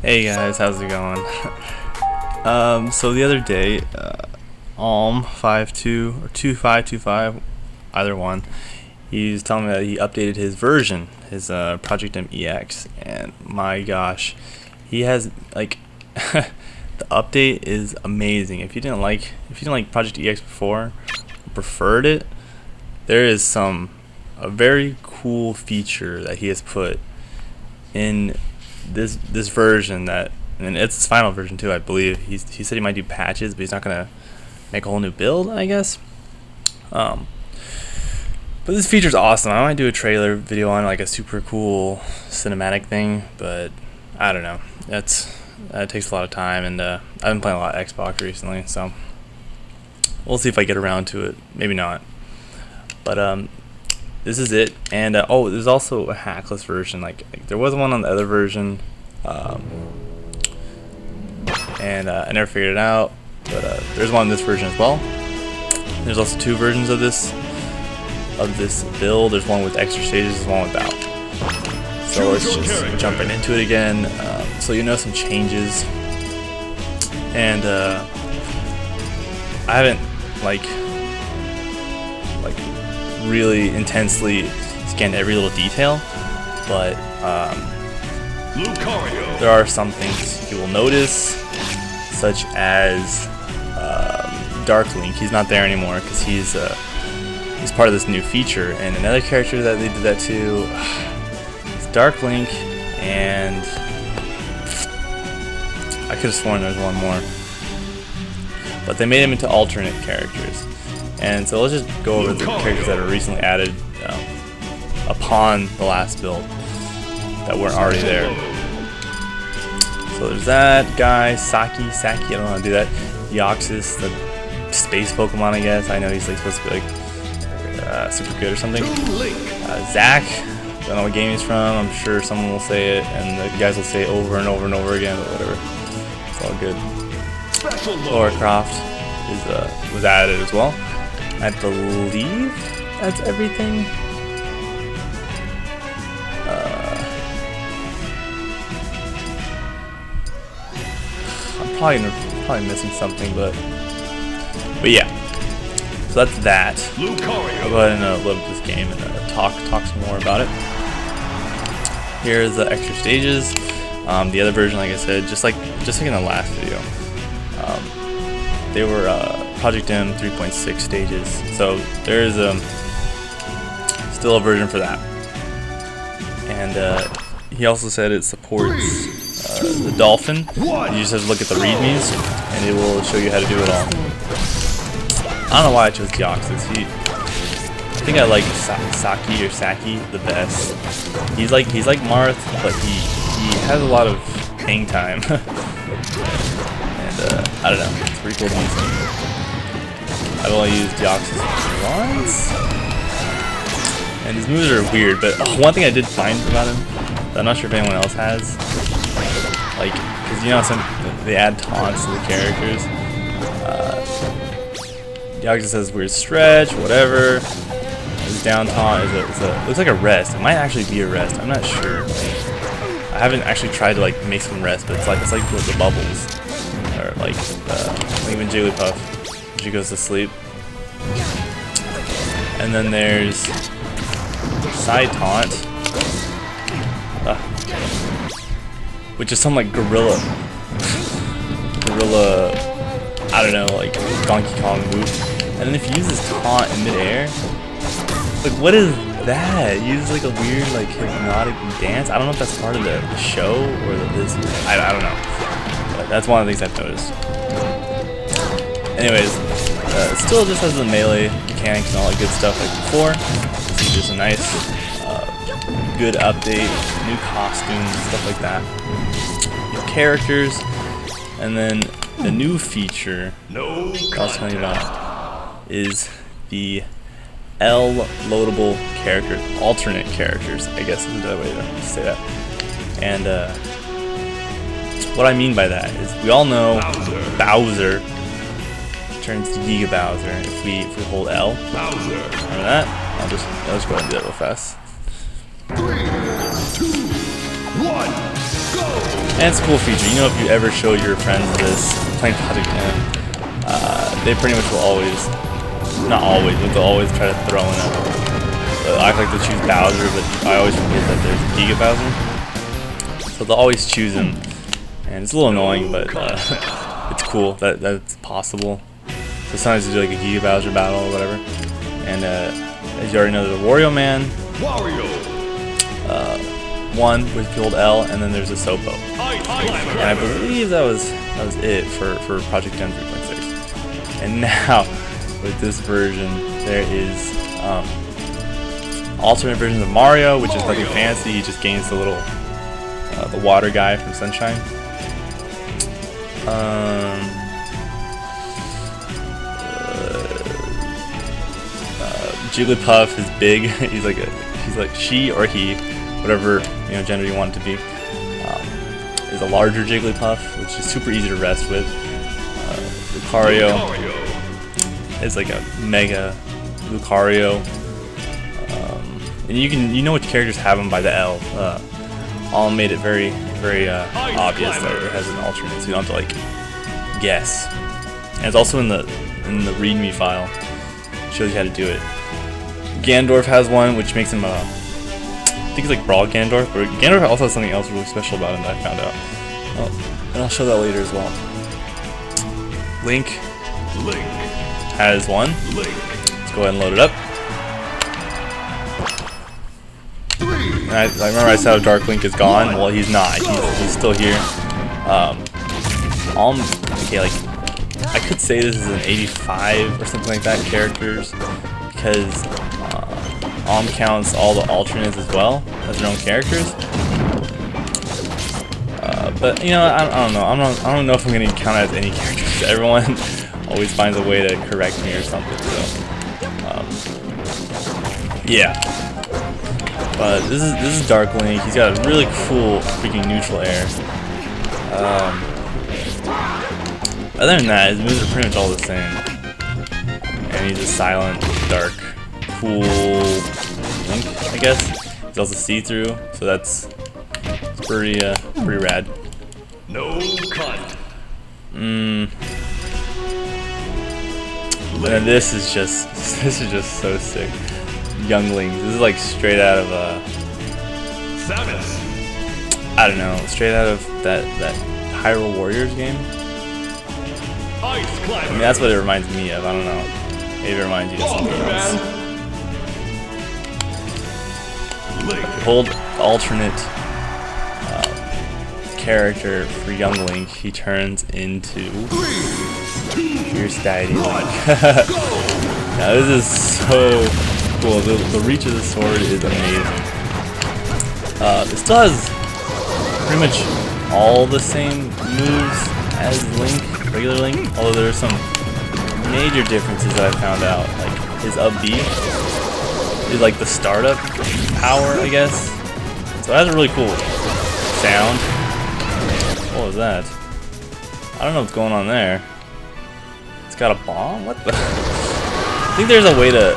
Hey guys, how's it going? So the other day, Alm52 or 2525, either one, he's telling me that he updated his version, his Project MEX, and my gosh, he has like the update is amazing. If you didn't like Project EX before, preferred it, there is a very cool feature that he has put in this version, that, and it's his final version too, I believe. He said he might do patches, but he's not gonna make a whole new build, I guess. But this feature's awesome. I might do a trailer video on like a super cool cinematic thing, but I don't know. That takes a lot of time, and I've been playing a lot of Xbox recently, so we'll see if I get around to it. Maybe not. But this is it. And oh, there's also a Hackless version. Like there was one on the other version, and I never figured it out. But there's one in this version as well. There's also two versions of this build. There's one with extra stages, there's one without. So let's just jump right into it again. So you know some changes, and I haven't like really intensely scanned every little detail, but there are some things you will notice, such as Dark Link. He's not there anymore because he's part of this new feature. And another character that they did that to is Dark Link, and I could have sworn there was one more, but they made him into alternate characters. And so let's just go over the characters that are recently added upon the last build that weren't already there. So there's that guy, Saki, I don't know how to do that. Deoxys, the space Pokemon, I guess. I know he's like supposed to be like super good or something. Zach, don't know what game he's from. I'm sure someone will say it, and the guys will say it over and over and over again, but whatever. It's all good. Laura Croft was added as well. I believe that's everything. I'm probably missing something, but yeah. So that's that. I'll go ahead and load up this game and talk some more about it. Here's the extra stages. The other version, like I said, just like in the last video, they were Project M 3.6 stages, so there is still a version for that. And he also said it supports the dolphin. You just have to look at the READ MEs, and it will show you how to do it all. I don't know why I chose Deoxys. I think I like Saki the best. He's like Marth, but he has a lot of hang time. And I don't know, it's pretty cool to me. I've only used Deoxys once, and his moves are weird, but one thing I did find about him that I'm not sure if anyone else has, like, because you know they add taunts to the characters. Deoxys has weird stretch, whatever. His down taunt looks like a rest. It might actually be a rest. I'm not sure. I haven't actually tried to like make some rest, but it's like the bubbles, or like even Jigglypuff. She goes to sleep. And then there's side taunt, which is some like gorilla, I don't know, like Donkey Kong move. And then if you use this taunt in midair, like what is that? He uses like a weird like hypnotic dance. I don't know if that's part of the show or this. I don't know. But that's one of the things I've noticed. Anyways, it still just has the melee mechanics and all that good stuff like before. This is just a nice, good update, new costumes, stuff like that. New characters, and then the new feature I'll tell you about is the L-loadable characters, alternate characters, I guess is the way to say that. And what I mean by that is we all know Bowser turns to Giga Bowser if we hold L. Remember that? I'll just go ahead and do that real fast. 3, 2, 1, go! And it's a cool feature. You know, if you ever show your friends this playing Project M, they pretty much will always, not always, but they'll always try to throw in a, act like they'll choose Bowser, but I always forget that there's Giga Bowser. So they'll always choose him, and it's a little annoying, but it's cool that that's possible. So sometimes you do like a Giga Bowser battle or whatever. And as you already know, there's a Wario Man. One with the old L, and then there's a Sopo. And I believe that was it for Project M 3.6. And now with this version, there is alternate versions of Mario, which is nothing fancy. He just gains the little the water guy from Sunshine. Jigglypuff is big. he's like she or he, whatever gender you want it to be. Is a larger Jigglypuff, which is super easy to rest with. Lucario is like a mega Lucario, and you know which characters have them by the L. All made it very obvious that it has an alternate, so you don't have to like guess. And it's also in the READ me file. It shows you how to do it. Ganondorf has one, which makes him I think it's like Brawl Ganondorf, but Ganondorf also has something else really special about him that I found out. And I'll show that later as well. Link has one. Let's go ahead and load it up. And I remember I said how Dark Link is gone. Well, he's not. He's still here. Okay, like I could say this is an 85 or something like that characters, because counts all the alternates as well as their own characters. But I don't know. I don't know if I'm gonna count as any characters. Everyone always finds a way to correct me or something. So yeah. But this is Dark Link. He's got a really cool freaking neutral air. Other than that, his moves are pretty much all the same. And he's a silent, dark, cool Link, I guess. He's also see-through, so that's pretty rad. No cut. And then this is just so sick. Younglings. This is like straight out of I don't know, straight out of that Hyrule Warriors game. I mean, that's what it reminds me of. I don't know. Maybe it reminds you of something else. Hold alternate character for Young Link, he turns into Fierce Deity Link. Now this is so cool. The reach of the sword is amazing. It still has pretty much all the same moves as Link, regular Link, although there are some major differences that I found out. Like his up B is like the startup power, I guess. So it has a really cool sound. What was that? I don't know what's going on there. It's got a bomb? What the? I think there's a way to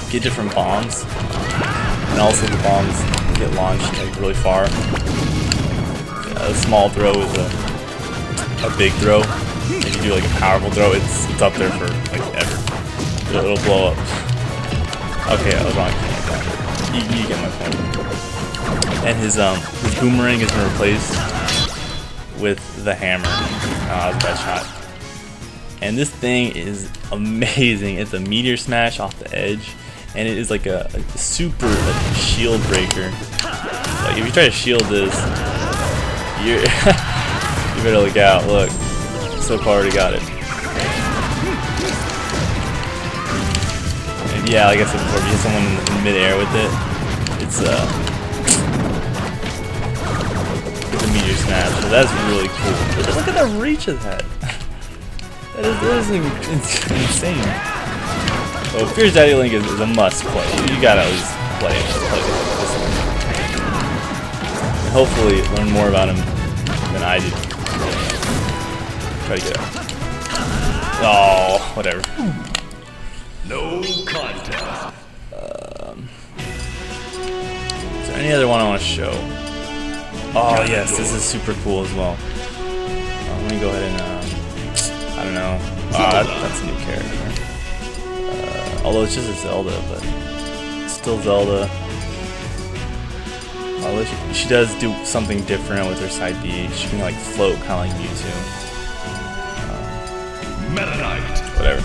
get different bombs, and also the bombs get launched like really far. A small throw is a big throw. If you do like a powerful throw, it's up there for like ever. It'll blow up. Okay, I was wrong. You get my point. And his boomerang has been replaced with the hammer. That was a bad shot. And this thing is amazing. It's a meteor smash off the edge, and it is like a super shield breaker. Like if you try to shield this, you better look out. Look, so far already got it. And yeah, like I said before, if you hit someone in mid-air with it, it's a meteor smash. So that's really cool. But look at the reach of that. That is insane. So Fierce Deity Link is a must play. You gotta at least play this one. And hopefully learn more about him than I did. Try to get out. Oh, whatever. No contest. Is there any other one I want to show? Oh yes, this is super cool as well. Let me go ahead and I don't know. That's a new character. Although it's just a Zelda, but it's still Zelda. Although she does do something different with her side B. She can like float, kind of like Mewtwo. Meta Knight. Whatever.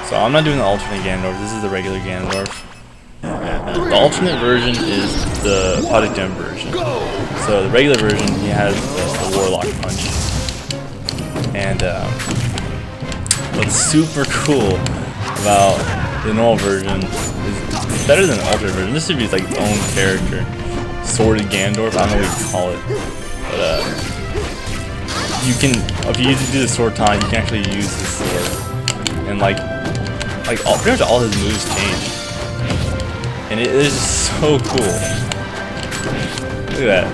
So I'm not doing the alternate Ganondorf. This is the regular Ganondorf. The alternate version is the Project M version. So the regular version, he has the Warlock Punch. And what's super cool about the normal version is it's better than the alternate version. This should be like its own character. Sworded Ganondorf, I don't know what you call it. But you can, if you do the sword taunt, you can actually use the sword. And pretty much all his moves change. And it is just so cool. Look at that.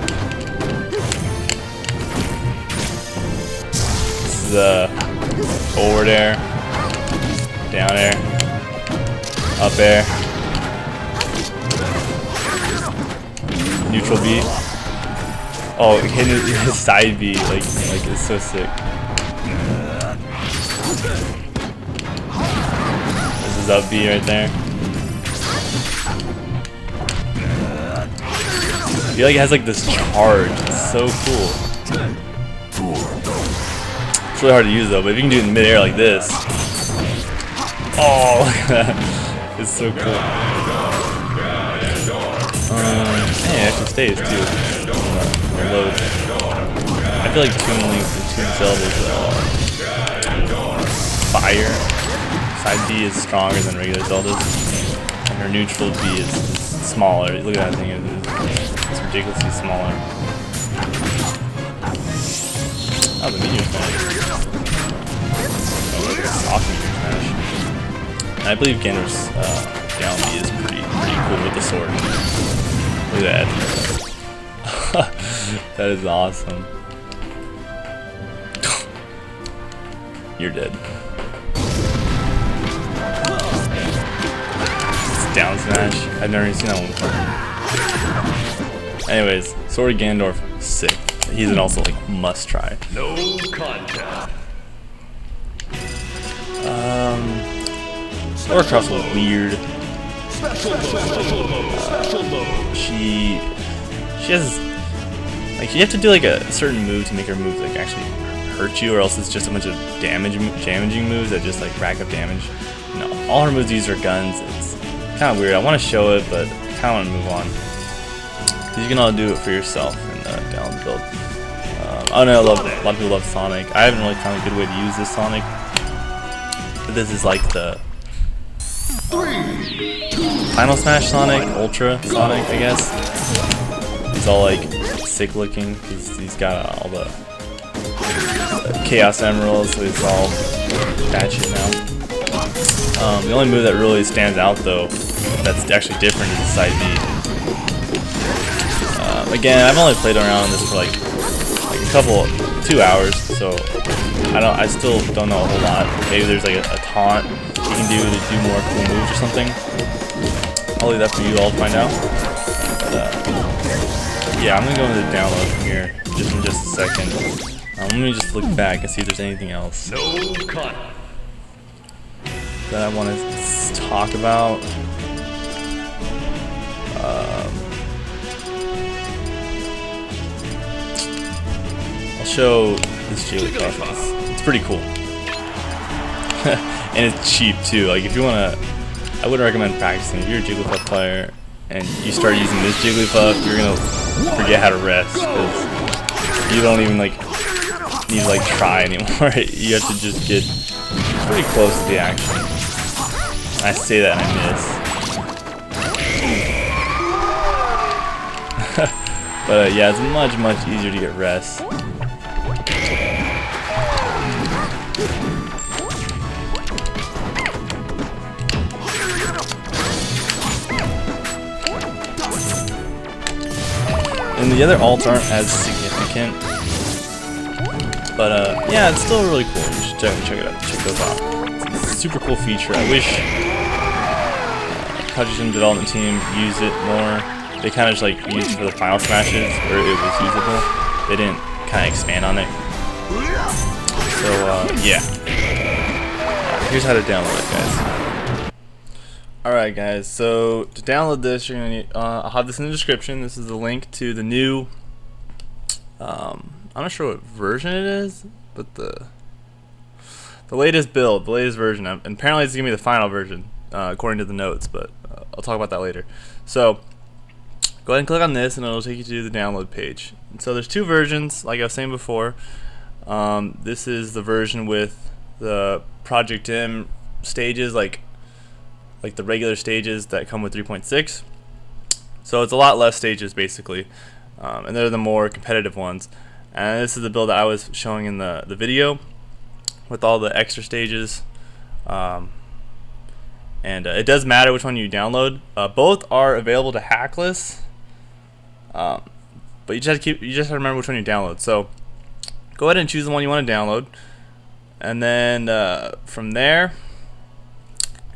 This is forward air, down air, up air, neutral B. Oh, hitting his side B, like it's so sick. This is up B right there. I feel like it has like this charge. It's so cool. It's really hard to use though, but if you can do it in midair like this. Oh, look at that. It's so cool. Hey, it actually stays too. Load. I feel like Toon Link's and Toon Zelda's fire. Side B is stronger than regular Zelda's. And her neutral B is smaller. Look at that thing. It's ridiculously smaller. Oh, the meteor smash. Oh, look at this soft meteor smash. And I believe Ganondorf's down B is pretty cool with the sword. Look at that. That is awesome. You're dead. It's down smash. I've never seen that one before. Anyways, Sword Ganondorf, sick. He's an also like must try. No contest. Warcraft was weird. She has like you have to do like a certain move to make her moves like actually hurt you, or else it's just a bunch of damaging moves that just like rack up damage. No, all her moves use her guns. It's kind of weird. I want to show it, but I kind of want to move on. Cause you can all do it for yourself in the download build. I know a lot of people love Sonic. I haven't really found a good way to use this Sonic. But this is like the Final Smash Sonic, Ultra Sonic, I guess. He's all like sick looking because he's got all the Chaos Emeralds, so he's all bad shit now. The only move that really stands out though, that's actually different, is the side B. Again, I've only played around this for like a 2 hours, so I still don't know a whole lot. Maybe there's like a taunt you can do to do more cool moves or something. I'll leave that for you all to find out. But yeah, I'm gonna go into the download from here in just a second. Let me just look back and see if there's anything else that I want to talk about. I'll show this Jigglypuff. It's pretty cool. And it's cheap too. Like if you wanna, I would recommend practicing. If you're a Jigglypuff player and you start using this Jigglypuff, you're gonna forget how to rest because you don't even like need to like try anymore. You have to just get pretty close to the action. I say that and I miss. But yeah, it's much easier to get rest. And the other alts aren't as significant, but yeah, it's still really cool. You should check it out. Check those out. It's a super cool feature. I wish Project M development team used it more. They kind of just like used it for the final smashes where it was usable. They didn't kind of expand on it. So yeah, here's how to download it, guys. Alright guys, so to download this, you're gonna need, I'll have this in the description. This is the link to the new, I'm not sure what version it is, but the latest build, the latest version. And apparently it's gonna be the final version, according to the notes, but I'll talk about that later. So go ahead and click on this and it'll take you to the download page. And so there's two versions, like I was saying before. This is the version with the Project M stages, like the regular stages that come with 3.6. So it's a lot less stages basically, and they're the more competitive ones. And this is the build that I was showing in the video with all the extra stages. And it does matter which one you download. Both are available to Hackless, but you just have to remember which one you download. So go ahead and choose the one you want to download, and then from there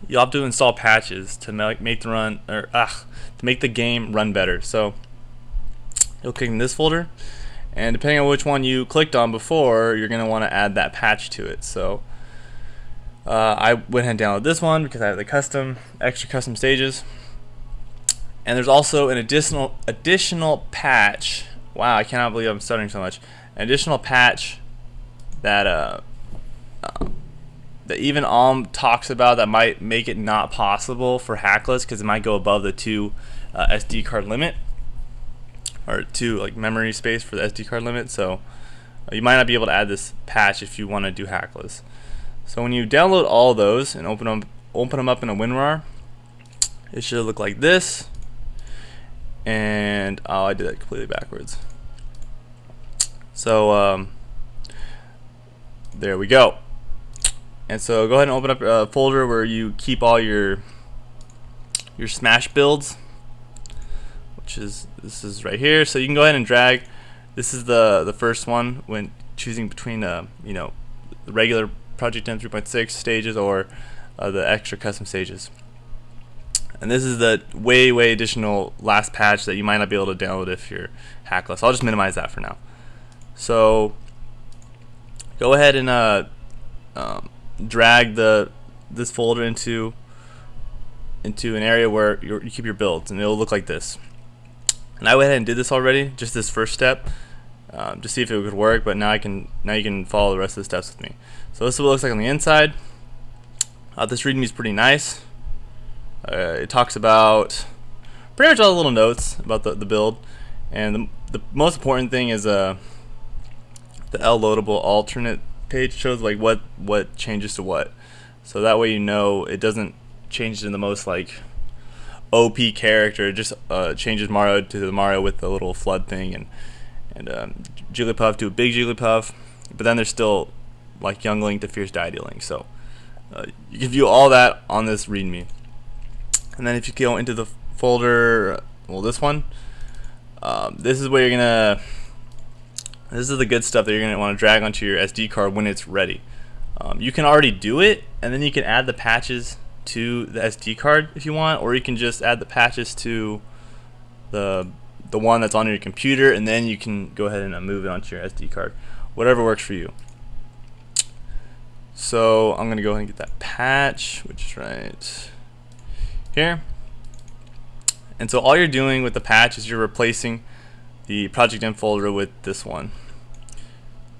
you'll have to install patches to make the game run better. So you'll click in this folder, and depending on which one you clicked on before, you're going to want to add that patch to it. So I went ahead and downloaded this one because I have the extra custom stages. And there's also an additional patch. Wow, I cannot believe I'm stuttering so much. An additional patch that that even talks about that might make it not possible for Hackless, because it might go above the 2 SD card limit, or 2 like memory space for the SD card limit. So you might not be able to add this patch if you want to do Hackless. So when you download all those and open them up in a WinRAR, it should look like this. And I did that completely backwards. So there we go. And so go ahead and open up a folder where you keep all your Smash builds, this is right here. So you can go ahead and drag. This is the first one when choosing between the regular Project M 3.6 stages or the extra custom stages. And this is the way additional last patch that you might not be able to download if you're Hackless. I'll just minimize that for now. So go ahead and drag this folder into an area where you keep your builds, and it'll look like this. And I went ahead and did this already, just this first step, to see if it would work. But now you can follow the rest of the steps with me. So this is what it looks like on the inside. This README is pretty nice. It talks about pretty much all the little notes about the build, and the most important thing is the L-loadable alternate page shows like what changes to what, so that way it doesn't change in the most like OP character. It just changes Mario to the Mario with the little flood thing, and Jigglypuff to a big Jigglypuff, but then there's still like Young Link to Fierce Deity Link. So you can view all that on this README. And then if you go into the folder, well, this one, this is where you're gonna. This is the good stuff that you're gonna want to drag onto your SD card when it's ready. You can already do it, and then you can add the patches to the SD card if you want, or you can just add the patches to the one that's on your computer, and then you can go ahead and move it onto your SD card. Whatever works for you. So I'm gonna go ahead and get that patch, which is right here. And so all you're doing with the patch is you're replacing the Project M folder with this one.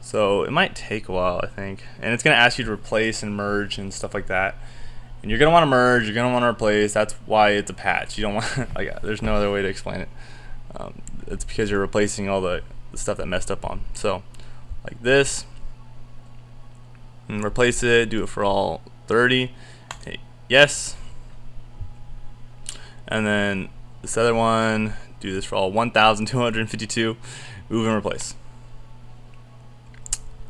So it might take a while, I think, and it's gonna ask you to replace and merge and stuff like that. And you're gonna want to merge, you're gonna want to replace. That's why it's a patch. You don't want like, there's no other way to explain it. It's because you're replacing all the stuff that messed up on. So like this, and replace it. Do it for all 30. Hit yes. And then this other one, do this for all 1,252. Move and replace.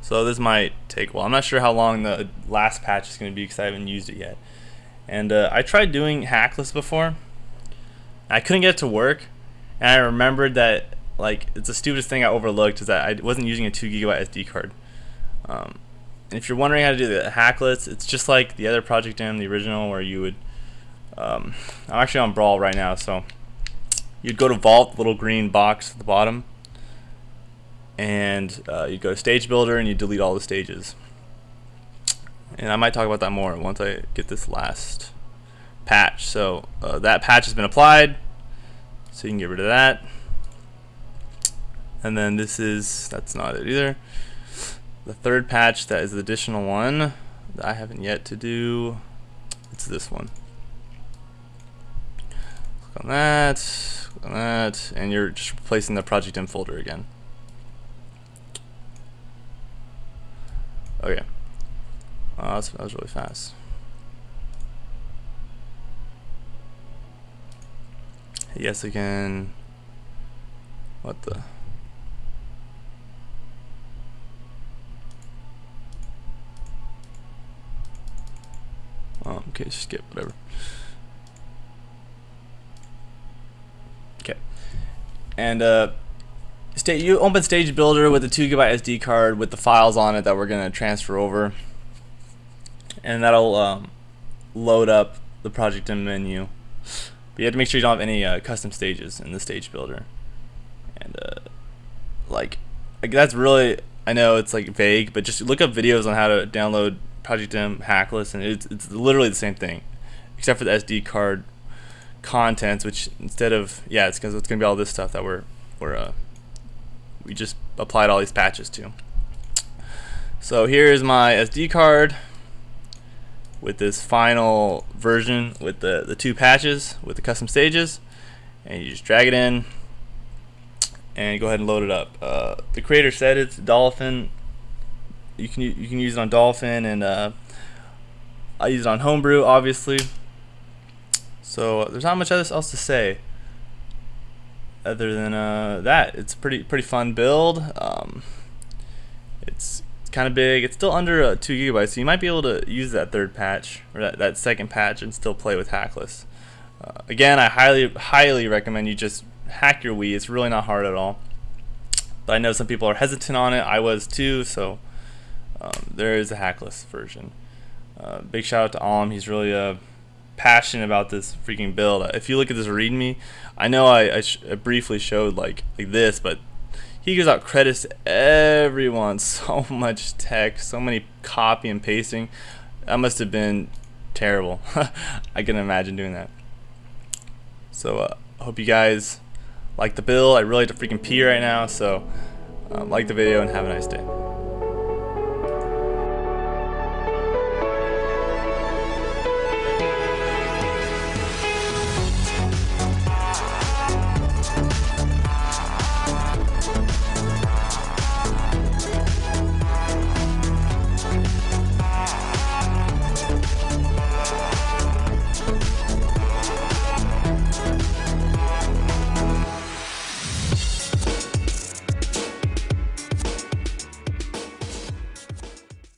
So this might take a while. I'm not sure how long the last patch is going to be because I haven't used it yet. And I tried doing Hackless before. I couldn't get it to work, and I remembered that like it's the stupidest thing I overlooked is that I wasn't using a 2 GB SD card. And if you're wondering how to do the Hackless, it's just like the other Project M, the original, where you would. I'm actually on Brawl right now, so you'd go to Vault, the little green box at the bottom, and you'd go to Stage Builder and you delete all the stages. And I might talk about that more once I get this last patch. So that patch has been applied, so you can get rid of that. And then that's not it either. The third patch, that is the additional one that I haven't yet to do. It's this one. Click on that, and you're just replacing the project in folder again. Okay. That was really fast. Yes, again. What the? Okay, skip, whatever. Okay. And you open Stage Builder with a 2 GB SD card with the files on it that we're going to transfer over. And that'll load up the project in menu. But you have to make sure you don't have any custom stages in the Stage Builder. And like that's really, I know it's like vague, but just look up videos on how to download Project M Hackless, and it's literally the same thing, except for the SD card contents, which instead of, yeah, it's because it's gonna be all this stuff that we just applied all these patches to. So here's my SD card with this final version with the 2 patches with the custom stages, and you just drag it in and go ahead and load it up. The creator said it's dolphin. You can use it on dolphin, and I use it on Homebrew, obviously. So there's not much else to say other than that. It's pretty fun build. It's kind of big. It's still under 2 GB, so you might be able to use that third patch or that second patch and still play with Hackless. Again, I highly recommend you just hack your Wii. It's really not hard at all. But I know some people are hesitant on it. I was too. So there is a Hackless version. Big shout out to Alm. He's really passionate about this freaking build. If you look at this READ me, I know I briefly showed like this, but he gives out credits to everyone. So much text, so many copy and pasting. That must have been terrible. I can imagine doing that. So I hope you guys like the build. I really have to freaking pee right now. So like the video and have a nice day.